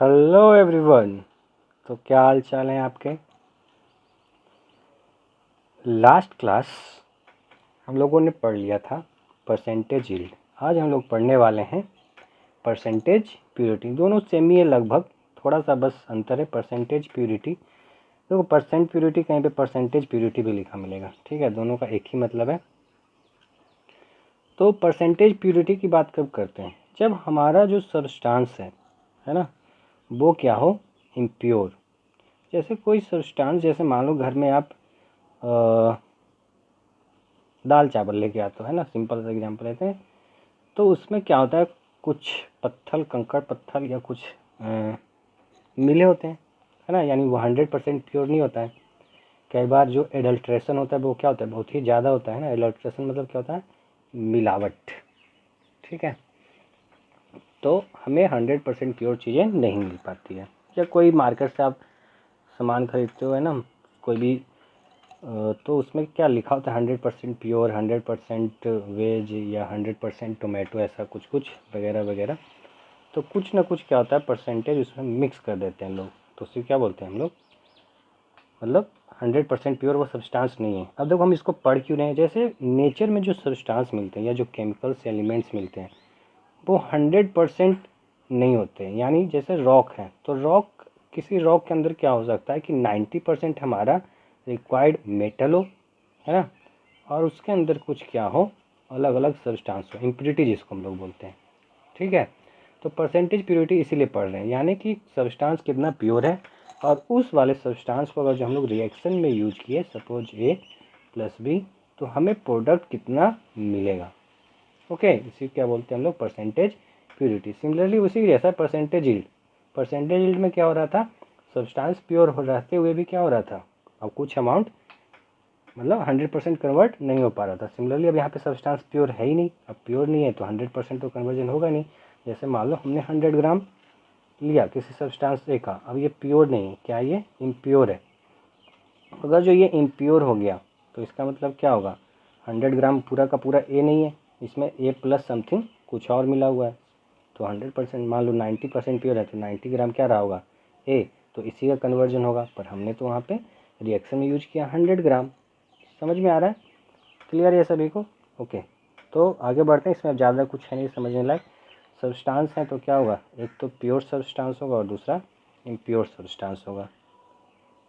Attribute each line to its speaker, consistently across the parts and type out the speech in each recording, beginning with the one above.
Speaker 1: Hello everyone. तो क्या हाल चाल है आपके। लास्ट क्लास हम लोगों ने पढ़ लिया था परसेंटेज यील्ड। आज हम लोग पढ़ने वाले हैं परसेंटेज प्योरिटी। दोनों सेम ही है लगभग, थोड़ा सा बस अंतर है। परसेंटेज प्योरिटी देखो, परसेंट प्योरिटी कहीं पे परसेंटेज प्योरिटी भी लिखा मिलेगा, ठीक है, दोनों का एक ही मतलब है। तो परसेंटेज प्योरिटी की बात कब करते हैं, जब हमारा जो सब्सटेंस है ना, वो क्या हो, इम्प्योर। जैसे कोई सब्सटेंस, जैसे मान लो घर में आप दाल चावल लेके आते हो, है ना, सिंपल सा एग्जांपल लेते हैं। तो उसमें क्या होता है, कुछ पत्थर, कंकड़ पत्थर या कुछ मिले होते हैं, है ना, यानी वो 100% प्योर नहीं होता है। कई बार जो एडल्ट्रेशन होता है वो क्या होता है, बहुत ही ज़्यादा होता है ना। एडल्ट्रेशन मतलब क्या होता है, मिलावट, ठीक है। तो हमें 100% प्योर चीज़ें नहीं मिल पाती है। या कोई मार्केट से आप सामान खरीदते हो, है ना, कोई भी तो उसमें क्या लिखा होता है, 100% प्योर, 100% वेज या 100% टोमेटो, ऐसा कुछ कुछ वगैरह वगैरह। तो कुछ ना कुछ क्या होता है, परसेंटेज उसमें मिक्स कर देते हैं लोग। तो उसे क्या बोलते हैं हम लोग, मतलब 100% प्योर वो सब्सटेंस नहीं है। अब देखो हम इसको पढ़ क्यों रहे हैं। जैसे नेचर में जो सब्सटेंस मिलते हैं या जो केमिकल्स एलिमेंट्स मिलते हैं वो 100% नहीं होते हैं। यानी जैसे रॉक है, तो रॉक, किसी रॉक के अंदर क्या हो सकता है कि 90% हमारा रिक्वायर्ड मेटल हो, है ना, और उसके अंदर कुछ क्या हो, अलग अलग सब्सटेंस हो, इम्प्योरिटी जिसको हम लोग बोलते हैं, ठीक है। तो परसेंटेज प्योरिटी इसीलिए पढ़ रहे हैं, यानी कि सब्सटेंस कितना प्योर है, और उस वाले सब्सटेंस को अगर जो हम लोग रिएक्शन में यूज किए, सपोज A+B, तो हमें प्रोडक्ट कितना मिलेगा। ओके, इसी क्या बोलते हैं हम लोग, परसेंटेज प्योरिटी। सिमिलरली उसी जैसा परसेंटेज यील्ड। परसेंटेज यील्ड में क्या हो रहा था, सब्सटेंस प्योर हो रहते हुए भी क्या हो रहा था, अब कुछ अमाउंट मतलब 100% कन्वर्ट नहीं हो पा रहा था। सिमिलरली अब यहाँ पे सब्सटेंस प्योर है ही नहीं, अब प्योर नहीं है तो 100% तो कन्वर्जन होगा नहीं। जैसे मान लो हमने 100 ग्राम लिया किसी सब्सटेंस ए का, अब ये प्योर नहीं है, क्या ये इम्प्योर है। अगर जो ये इम्प्योर हो गया तो इसका मतलब क्या होगा, 100 ग्राम पूरा का पूरा ए नहीं है, इसमें ए प्लस समथिंग कुछ और मिला हुआ है। तो 100% मान लो 90% प्योर है, तो 90 ग्राम क्या रहा होगा, ए, तो इसी का कन्वर्जन होगा। पर हमने तो वहाँ पे रिएक्शन में यूज किया 100 ग्राम। समझ में आ रहा है, क्लियर है सभी को। ओके, तो आगे बढ़ते हैं। इसमें अब ज़्यादा कुछ है नहीं समझने लायक। सब्सटेंस है तो क्या होगा, एक तो प्योर सब्सटेंस होगा और दूसरा इम्प्योर सब्सटेंस होगा।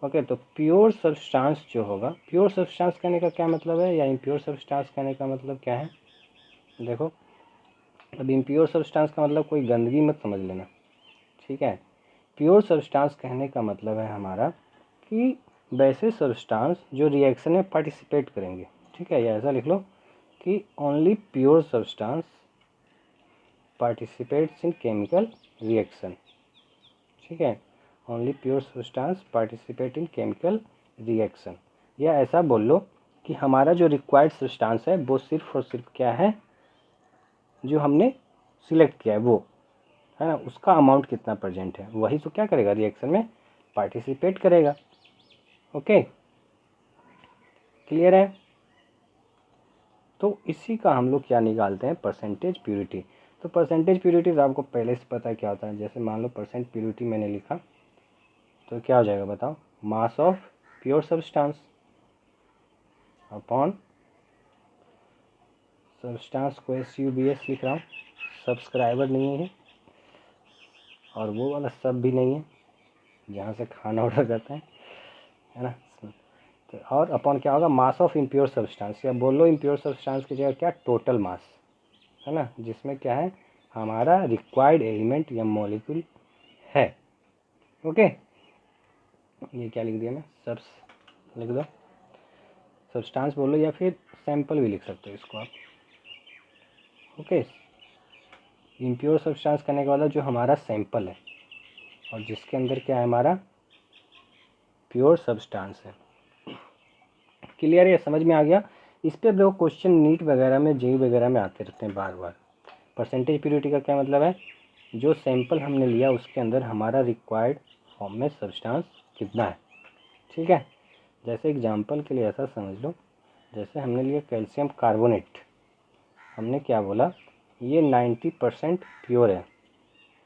Speaker 1: ओके, तो प्योर सब्सटेंस जो होगा, प्योर सब्सटेंस कहने का क्या मतलब है, या इम्प्योर सब्सटेंस कहने का मतलब क्या है। देखो, अब इम्प्योर सब्सटेंस का मतलब कोई गंदगी मत समझ लेना, ठीक है। प्योर सब्सटेंस कहने का मतलब है हमारा कि वैसे सब्सटेंस जो रिएक्शन में पार्टिसिपेट करेंगे, ठीक है, या ऐसा लिख लो कि only pure substance participates in chemical reaction, ठीक है। Only pure substance participate in chemical reaction. या ऐसा बोल लो कि हमारा जो रिक्वायर्ड सब्सटेंस है वो सिर्फ और सिर्फ क्या है, जो हमने सिलेक्ट किया है वो, है ना, उसका अमाउंट कितना प्रेजेंट है, वही तो क्या करेगा, रिएक्शन में पार्टिसिपेट करेगा। ओके, क्लियर है। तो इसी का हम लोग क्या निकालते हैं, परसेंटेज प्योरिटी। तो परसेंटेज प्योरिटी तो आपको पहले से पता है क्या होता है। जैसे मान लो परसेंट प्योरिटी मैंने लिखा, तो क्या हो जाएगा बताओ, mass of pure substance upon substance को SUBS लिख रहा हूँ, सब्सक्राइबर नहीं है और वो वाला सब भी नहीं है जहाँ से खाना ऑर्डर करते हैं, है ना। तो और अपॉन क्या होगा, मास ऑफ इम्प्योर सब्सटेंस, या बोलो इम्प्योर सब्सटेंस की जगह क्या, टोटल मास, है ना, जिसमें क्या है, हमारा रिक्वायर्ड एलिमेंट या मॉलिक्यूल है। ओके, ये क्या लिख दिया मैं, सब्स लिख दो, सब्सटेंस बोलो या फिर सैंपल भी लिख सकते हो इसको आप। ओके, इम्प्योर सब्सटेंस करने के बाद जो हमारा सैंपल है और जिसके अंदर क्या है, हमारा प्योर सब्सटेंस है। क्लियर है, समझ में आ गया। इस पर देखो क्वेश्चन नीट वगैरह में, जेई वगैरह में आते रहते हैं बार बार। परसेंटेज प्योरिटी का क्या मतलब है, जो सैंपल हमने लिया उसके अंदर हमारा रिक्वायर्ड फॉर्म में सब्सटेंस कितना है, ठीक है। जैसे एग्जांपल के लिए ऐसा समझ लो, जैसे हमने लिया कैल्शियम कार्बोनेट, हमने क्या बोला, ये 90% प्योर है,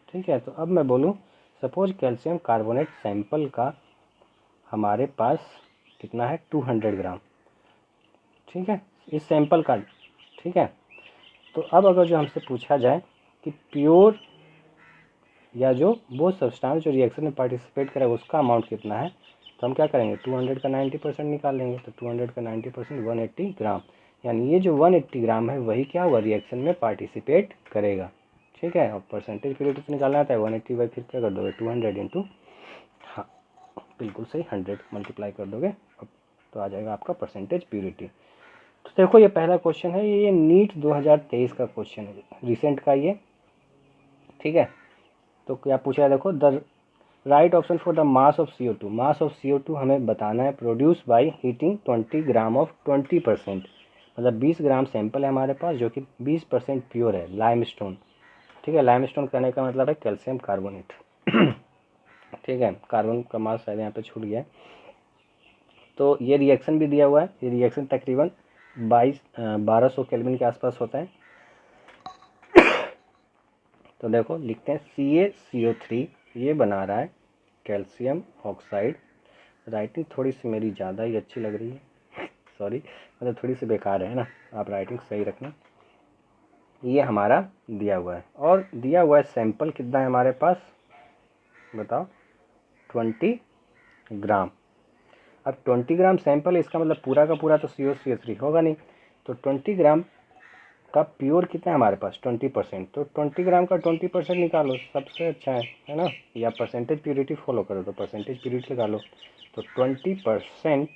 Speaker 1: ठीक है। तो अब मैं बोलूँ सपोज कैल्शियम कार्बोनेट सैंपल का हमारे पास कितना है 200 ग्राम, ठीक है, इस सैंपल का, ठीक है। तो अब अगर जो हमसे पूछा जाए कि प्योर या जो वो सब्सटेंस जो रिएक्शन में पार्टिसिपेट करे उसका अमाउंट कितना है, तो हम क्या करेंगे 200 का 90% निकाल लेंगे। तो 200 का 90% 180 ग्राम, यानी ये जो 180 ग्राम है वही क्या हुआ रिएक्शन में पार्टिसिपेट करेगा, ठीक है। और परसेंटेज प्योरिटी तो निकालना आता है 180 बाई फिर क्या कर दोगे 200 इंटू, हाँ बिल्कुल सही, 100 मल्टीप्लाई कर दोगे अब तो आ जाएगा आपका परसेंटेज प्योरिटी। तो देखो ये पहला क्वेश्चन है, ये नीट 2023 का क्वेश्चन है, रिसेंट का ये, ठीक है। तो क्या पूछा है देखो, the right option for the mass of CO2। Mass of CO2 हमें बताना है produce by heating 20 gram of 20%, मतलब 20 ग्राम सैंपल है हमारे पास जो कि 20% प्योर है लाइमस्टोन, ठीक है। लाइमस्टोन कहने का मतलब है कैल्शियम कार्बोनेट ठीक है, कार्बन का मास शायद यहाँ पे छूट गया है। तो ये रिएक्शन भी दिया हुआ है, ये रिएक्शन तकरीबन 1200 केल्विन के आसपास होता है। तो देखो लिखते हैं CaCO3 ये बना रहा है कैल्शियम ऑक्साइड, राइटिंग थोड़ी सी मेरी ज़्यादा ही अच्छी लग रही है सॉरी, मतलब थोड़ी सी बेकार है ना, आप राइटिंग सही रखना। ये हमारा दिया हुआ है और दिया हुआ है सैंपल कितना है हमारे पास बताओ 20 ग्राम। अब 20 ग्राम सैंपल है, इसका मतलब पूरा का पूरा तो CaCO3 होगा नहीं, तो 20 ग्राम का प्योर कितना है हमारे पास 20%, तो 20 ग्राम का 20% निकालो सबसे अच्छा है ना, या परसेंटेज प्योरिटी फॉलो करो तो परसेंटेज प्योरिटी निकालो। तो 20%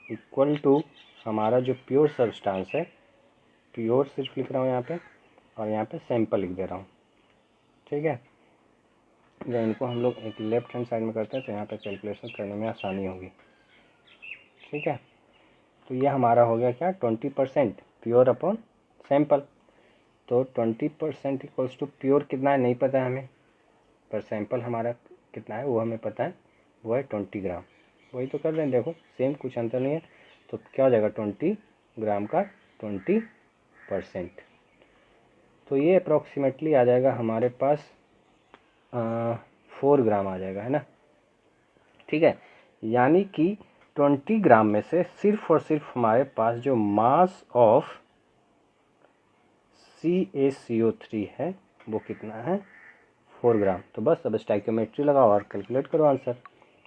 Speaker 1: इक्वल टू हमारा जो प्योर सब्सटेंस है, प्योर सिर्फ लिख रहा हूँ यहाँ पे और यहाँ पे सैंपल लिख दे रहा हूँ, ठीक है। या इनको हम लोग एक लेफ्ट हैंड साइड में करते हैं तो यहाँ पे कैलकुलेशन करने में आसानी होगी, ठीक है। तो ये हमारा हो गया क्या 20% प्योर अपॉन सैंपल। तो 20% इक्वल्स टू प्योर कितना है नहीं पता है हमें, पर सैंपल हमारा कितना है वो हमें पता है, वो है 20 ग्राम। वही तो कर रहे हैं देखो, सेम कुछ अंतर नहीं है। तो क्या हो जाएगा 20 ग्राम का 20%, तो ये अप्रॉक्सीमेटली आ जाएगा हमारे पास 4 ग्राम आ जाएगा, है ना, ठीक है। यानी कि 20 ग्राम में से सिर्फ और सिर्फ हमारे पास जो मास ऑफ CaCO3 है वो कितना है 4 ग्राम। तो बस अब स्टाइकियोमेट्री लगाओ और कैलकुलेट करो आंसर।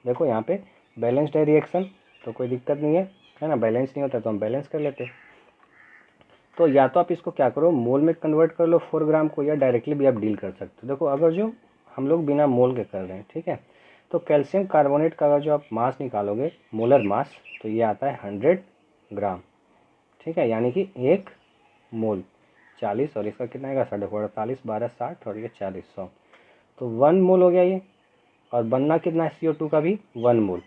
Speaker 1: देखो यहाँ पे बैलेंस्ड है रिएक्शन तो कोई दिक्कत नहीं है ना, बैलेंस नहीं होता तो हम बैलेंस कर लेते। तो या तो आप इसको क्या करो मोल में कन्वर्ट कर लो 4 ग्राम को, या डायरेक्टली भी आप डील कर सकते हो। देखो अगर जो हम लोग बिना मोल के कर रहे हैं, ठीक है, तो कैल्शियम कार्बोनेट का अगर जो आप मास निकालोगे मोलर मास तो ये आता है 100 ग्राम, ठीक है, यानी कि 1 मोल 40 और इसका कितना आएगा 48, 12 60 और ये 40 100, तो 1 मोल हो गया ये। और बनना कितना है CO2 का भी 1 मोल,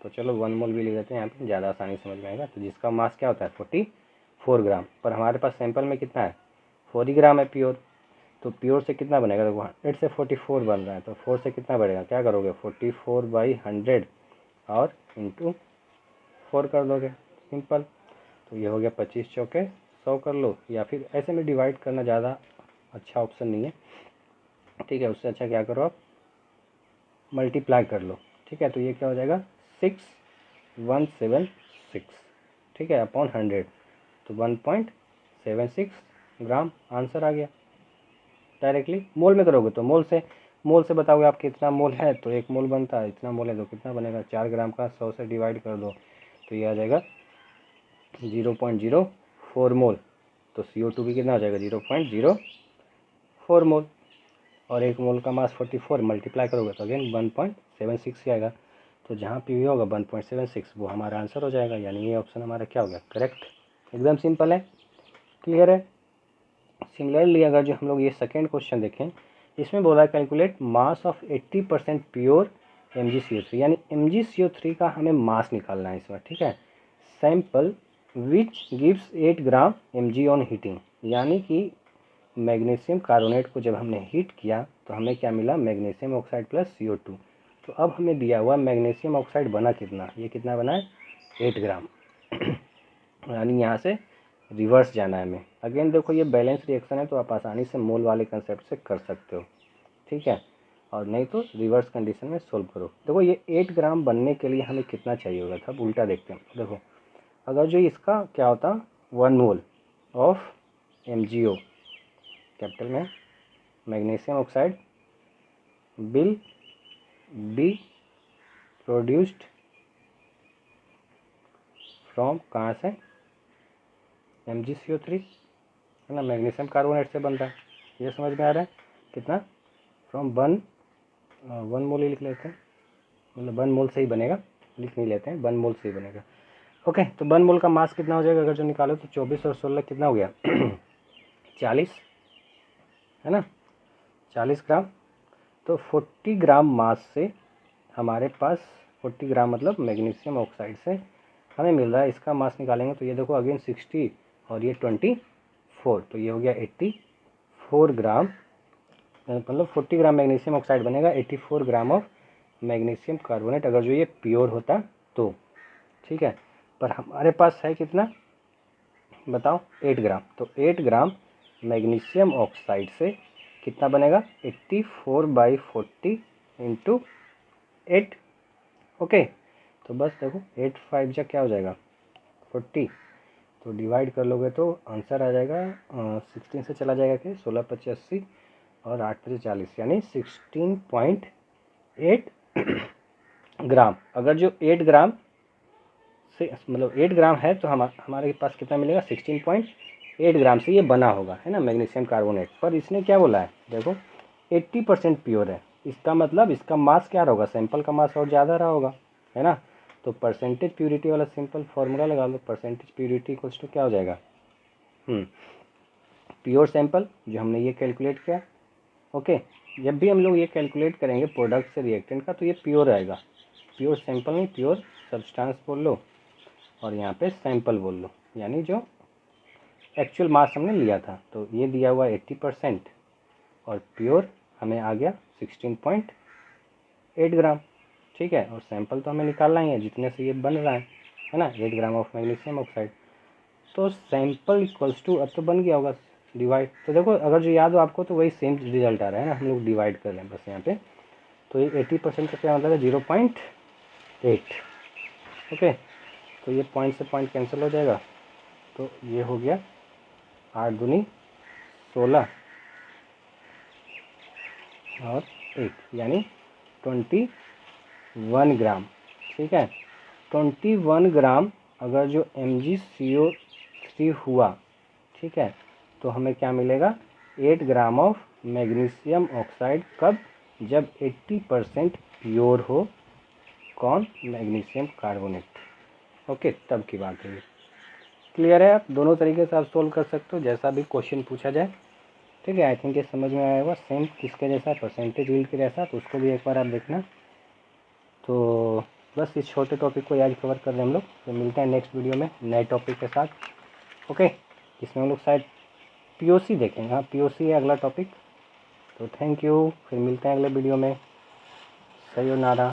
Speaker 1: तो चलो 1 मोल भी ले लेते हैं यहाँ पे ज़्यादा आसानी समझ में आएगा। तो जिसका मास क्या होता है 44 ग्राम, पर हमारे पास सैंपल में कितना है 4 ही ग्राम है प्योर, तो प्योर से कितना बनेगा देखो 100 से 44 बन रहा है, तो 4 से कितना बढ़ेगा क्या करोगे 44/100 और इंटू 4 कर दोगे, सिंपल। तो ये हो गया 25 चौके 100 कर लो, या फिर ऐसे में डिवाइड करना ज़्यादा अच्छा ऑप्शन नहीं है, ठीक है। उससे अच्छा क्या करो आप मल्टीप्लाई कर लो, ठीक है। तो ये क्या हो जाएगा 6176, ठीक है, अपॉन 100, तो 1.76 ग्राम आंसर आ गया। डायरेक्टली मोल में करोगे तो मोल से बताओगे आप कितना मोल है, तो 1 मोल बनता है, इतना मोल है तो कितना बनेगा 4 ग्राम का 100 से डिवाइड कर दो तो ये आ जाएगा 0.04 मोल। तो CO2 भी कितना हो जाएगा 0.04 मोल, और 1 मोल का मास 44 मल्टीप्लाई करोगे तो अगेन 1.76 आएगा। तो जहाँ पी होगा 1.76 वो हमारा आंसर हो जाएगा, यानी ये ऑप्शन हमारा क्या हो गया करेक्ट। एकदम सिंपल है, क्लियर है। सिमिलरली अगर जो हम लोग ये सेकेंड क्वेश्चन देखें, इसमें बोला calculate mass of 80% pure MgCO3, यानी MgCO3 का हमें मास निकालना है इसमें, ठीक है। Sample which gives 8 gram Mg on heating, यानी कि मैग्नीशियम कार्बोनेट को जब हमने हीट किया तो हमें क्या मिला मैग्नीशियम ऑक्साइड प्लस CO2। तो अब हमें दिया हुआ मैग्नीशियम ऑक्साइड बना कितना, ये कितना बना है 8 ग्राम यानी यहाँ से रिवर्स जाना है हमें। अगेन देखो ये बैलेंस रिएक्शन है तो आप आसानी से मोल वाले कंसेप्ट से कर सकते हो, ठीक है। और नहीं तो रिवर्स कंडीशन में सोल्व करो। देखो ये 8 ग्राम बनने के लिए हमें कितना चाहिए होगा था, अब उल्टा देखते हैं। देखो अगर जो इसका क्या होता 1 मोल ऑफ MgO कैपिटल में magnesium oxide will be produced from कहाँ से MgCO3 है ना, मैग्नीशियम कार्बोनेट से बनता है, ये समझ में आ रहा है। कितना फ्रॉम 1 मोल ही लिख लेते हैं, मतलब 1 मोल से ही बनेगा, लिख नहीं लेते हैं, 1 मोल से ही बनेगा। ओके, तो 1 मोल का मास कितना हो जाएगा अगर जो निकालो तो 24 और 16 कितना हो गया 40 है ना, 40 ग्राम। तो 40 ग्राम मास से हमारे पास 40 ग्राम मतलब मैग्नीशियम ऑक्साइड से हमें मिल रहा है, इसका मास निकालेंगे तो ये देखो अगेन 60 और ये 24, तो ये हो गया 84 ग्राम, मतलब 40 ग्राम मैग्नीशियम ऑक्साइड बनेगा, 84 ग्राम ऑफ मैग्नीशियम कार्बोनेट अगर जो ये प्योर होता तो, ठीक है। पर हमारे पास है कितना बताओ 8 ग्राम, तो 8 ग्राम मैग्नीशियम ऑक्साइड से कितना बनेगा 84/40 इंटू 8। ओके, तो बस देखो 8 5 जा क्या हो जाएगा 40, तो डिवाइड कर लोगे तो आंसर आ जाएगा 16 से चला जाएगा कि 16 × 5 80 और 8 × 40 यानी 16.8 ग्राम। अगर जो 8 ग्राम से मतलब 8 ग्राम है तो हमारे पास कितना मिलेगा 16.8 ग्राम से ये बना होगा, है ना, मैग्नीशियम कार्बोनेट। पर इसने क्या बोला है देखो 80% प्योर है, इसका मतलब इसका मास क्या होगा, सैंपल का मास और ज़्यादा रहा होगा, है ना। तो परसेंटेज प्योरिटी वाला सिंपल फार्मूला लगा लो, परसेंटेज प्योरिटी इक्वल्स टू क्या हो जाएगा प्योर सैंपल जो हमने ये कैलकुलेट किया। ओके, जब भी हम लोग ये कैलकुलेट करेंगे प्रोडक्ट से रिएक्टेंट का तो ये प्योर आएगा, प्योर सैंपल नहीं प्योर सब्सटेंस बोल लो और यहाँ पे सैंपल बोल लो, यानी जो एक्चुअल मास हमने लिया था। तो ये दिया हुआ 80% और प्योर हमें आ गया 16.8 ग्राम, ठीक है। और सैंपल तो हमें निकालना ही है जितने से ये बन रहा है ना, 8 ग्राम ऑफ मैग्नीशियम ऑक्साइड। तो सैंपल इक्वल्स टू अब तो बन गया होगा डिवाइड, तो देखो अगर जो याद हो आपको तो वही सेम रिजल्ट आ रहा है ना, हम लोग डिवाइड कर रहे हैं बस यहाँ पे। तो ये 80% का क्या मतलब है 0.8। ओके, तो ये पॉइंट से पॉइंट कैंसिल हो जाएगा, तो ये हो गया 8 दूनी 16 और 1 यानी 21 ग्राम, ठीक है। 21 ग्राम अगर जो MgCO3 हुआ, ठीक है, तो हमें क्या मिलेगा 8 ग्राम ऑफ मैग्नीशियम ऑक्साइड, कब जब 80% प्योर हो कौन मैग्नीशियम कार्बोनेट। ओके, तब की बात है। क्लियर है, आप दोनों तरीके से आप सोल्व कर सकते हो जैसा भी क्वेश्चन पूछा जाए, ठीक है। आई थिंक ये समझ में आया होगा, सेम किसके जैसा परसेंटेज यील्ड के जैसा, तो उसको भी एक बार आप देखना। तो बस इस छोटे टॉपिक को आज कवर कर रहे हैं हम लोग, तो मिलते हैं नेक्स्ट वीडियो में नए टॉपिक के साथ। ओके, इसमें हम लोग शायद POC देखेंगे, हाँ POC है अगला टॉपिक। तो थैंक यू, फिर मिलते हैं अगले वीडियो में। सयोनारा।